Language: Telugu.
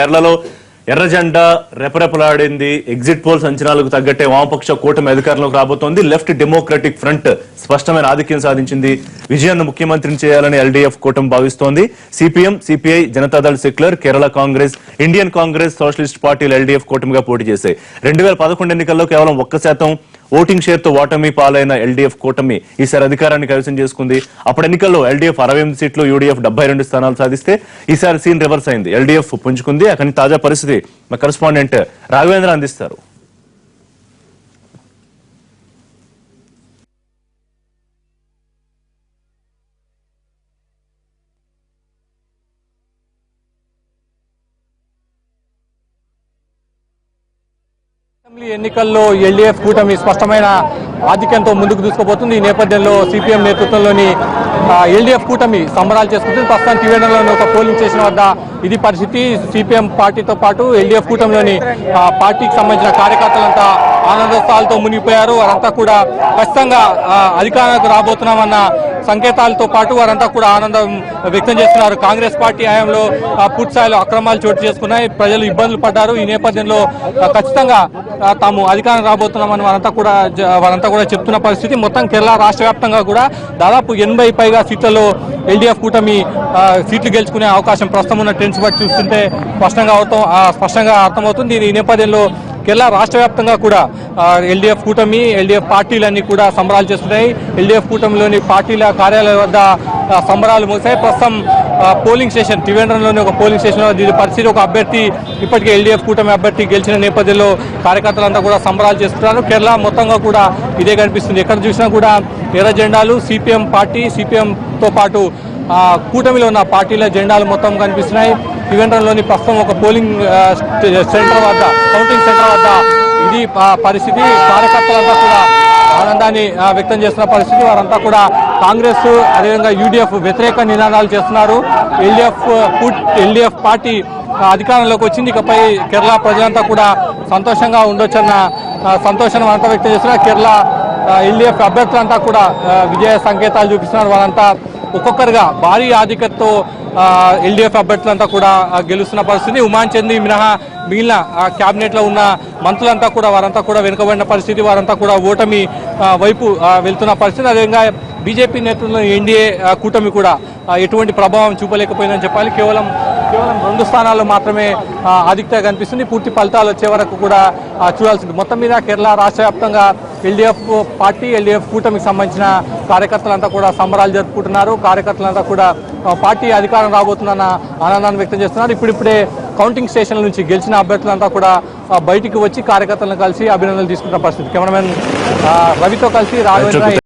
కేరళలో ఎర్ర జెండా రెపరెపలాడింది. ఎగ్జిట్ పోల్స్ అంచనాలకు తగ్గట్టే వామపక్ష కూటమి అధికారంలోకి రాబోతోంది. లెఫ్ట్ డెమోక్రటిక్ ఫ్రంట్ స్పష్టమైన ఆధిక్యం సాధించింది. విజయాన్ని ముఖ్యమంత్రిని చేయాలని ఎల్డీఎఫ్ కూటమి భావిస్తోంది. CPM, CPI, Janata Dal secular, Kerala Congress, Indian Congress, socialist పార్టీలు ఎల్డీఎఫ్ కూటమిగా పోటీ చేశాయి. 2011 ఎన్నికల్లో కేవలం 1% ఓటింగ్ షేర్ తో ఓటమి పాలైన ఎల్డీఎఫ్ కూటమి ఈసారి అధికారాన్ని కైవసం చేసుకుంది. అప్పటి ఎన్నికల్లో ఎల్డీఎఫ్ 68 సీట్లు, యూడీఎఫ్ 72 స్థానాలు సాధిస్తే ఈసారి సీన్ రివర్స్ అయింది. ఎల్డీఎఫ్ పుంజుకుంది. అక్కడి తాజా పరిస్థితి మా కరెస్పాండెంట్ రాఘవేంద్ర అందిస్తారు. అసెంబ్లీ ఎన్నికల్లో ఎల్డీఎఫ్ కూటమి స్పష్టమైన ఆధిక్యంతో ముందుకు దూసుకుపోతుంది. ఈ నేపథ్యంలో సిపిఎం నేతృత్వంలోని ఎల్డీఎఫ్ కూటమి సంబరాలు చేసుకుంటుంది. ప్రస్తుతం టీవీలోని ఒక పోలింగ్ స్టేషన్ వద్ద ఇది పరిస్థితి. సిపిఎం పార్టీతో పాటు ఎల్డీఎఫ్ కూటమిలోని పార్టీకి సంబంధించిన కార్యకర్తలంతా ఆనందోత్సాహాలతో మునిగిపోయారు. వారంతా కూడా ఖచ్చితంగా అధికారానికి రాబోతున్నామన్న సంకేతాలతో పాటు వారంతా కూడా ఆనందం వ్యక్తం చేస్తున్నారు. కాంగ్రెస్ పార్టీ హయాంలో పూర్తి స్థాయిలో అక్రమాలు చోటు చేసుకున్నాయి, ప్రజలు ఇబ్బందులు పడ్డారు. ఈ నేపథ్యంలో ఖచ్చితంగా తాము అధికారం రాబోతున్నామని వారంతా కూడా చెప్తున్న పరిస్థితి. మొత్తం కేరళ రాష్ట్ర వ్యాప్తంగా కూడా దాదాపు 80 పైగా సీట్లలో ఎల్డీఎఫ్ కూటమి సీట్లు గెలుచుకునే అవకాశం ప్రస్తుతం ఉన్న ట్రెండ్స్ బట్టి చూస్తుంటే స్పష్టంగా అర్థమవుతుంది. ఈ నేపథ్యంలో కేరళ రాష్ట్ర వ్యాప్తంగా కూడా ఎల్డీఎఫ్ కూటమి, ఎల్డీఎఫ్ పార్టీలన్నీ కూడా సంబరాలు చేస్తున్నాయి. ఎల్డీఎఫ్ కూటమిలోని పార్టీల కార్యాలయాల వద్ద సంబరాలు ముగిశాయి. ప్రస్తుతం పోలింగ్ స్టేషన్ త్రివేంద్రంలోని ఒక పోలింగ్ స్టేషన్లో దీని పరిస్థితి ఒక అభ్యర్థి ఇప్పటికే ఎల్డీఎఫ్ కూటమి అభ్యర్థి గెలిచిన నేపథ్యంలో కార్యకర్తలంతా కూడా సంబరాలు చేస్తున్నారు. కేరళ మొత్తంగా కూడా ఇదే కనిపిస్తుంది. ఎక్కడ చూసినా కూడా ఎర్ర జెండాలు, సిపిఎం పార్టీ, సిపిఎంతో పాటు కూటమిలో ఉన్న పార్టీల జెండాలు మొత్తం కనిపిస్తున్నాయి. త్రివేంద్రంలోని ప్రస్తుతం ఒక పోలింగ్ సెంటర్ వద్ద, కౌంటింగ్ సెంటర్ వద్ద ఇది పరిస్థితి. కార్యకర్తలంతా కూడా ఆనందాన్ని వ్యక్తం చేస్తున్న పరిస్థితి. వారంతా కూడా కాంగ్రెస్ అదేవిధంగా యూడీఎఫ్ వ్యతిరేక నినాదాలు చేస్తున్నారు. ఎల్డీఎఫ్ పార్టీ అధికారంలోకి వచ్చింది. ఇకపై కేరళ ప్రజలంతా కూడా సంతోషంగా ఉండొచ్చన్న సంతోషాన్ని అంతా వ్యక్తం చేస్తున్నారు. కేరళ ఎల్డీఎఫ్ అభ్యర్థులంతా కూడా విజయ సంకేతాలు చూపిస్తున్నారు. వారంతా ఒక్కొక్కరుగా భారీ ఆధిక్యతతో ఎల్డీఎఫ్ అభ్యర్థులంతా కూడా గెలుస్తున్న పరిస్థితి. ఉమాన్ చందీ మినహా మిగిలిన క్యాబినెట్ లో ఉన్న మంత్రులంతా కూడా వారంతా కూడా వెనుకబడిన పరిస్థితి. వారంతా కూడా ఓటమి వైపు వెళ్తున్న పరిస్థితి. అదేవిధంగా బీజేపీ నేతృత్వంలో ఎన్డీఏ కూటమి కూడా ఎటువంటి ప్రభావం చూపలేకపోయిందని చెప్పాలి. కేవలం 2 స్థానాల్లో మాత్రమే ఆధిక్యత కనిపిస్తుంది. పూర్తి ఫలితాలు వచ్చే వరకు కూడా చూడాల్సింది. మొత్తం మీద కేరళ రాష్ట్ర వ్యాప్తంగా ఎల్డీఎఫ్ పార్టీ, ఎల్డీఎఫ్ కూటమికి సంబంధించిన కార్యకర్తలంతా కూడా సంబరాలు జరుపుకుంటున్నారు. కార్యకర్తలంతా కూడా పార్టీ అధికారం రాబోతుందన్న ఆనందాన్ని వ్యక్తం చేస్తున్నారు. ఇప్పుడిప్పుడే కౌంటింగ్ స్టేషన్ల నుంచి గెలిచిన అభ్యర్థులంతా కూడా బయటికి వచ్చి కార్యకర్తలను కలిసి అభినందనలు తీసుకుంటున్న పరిస్థితి. కెమెరామెన్ రవితో కలిసి రాఘవేంద్ర.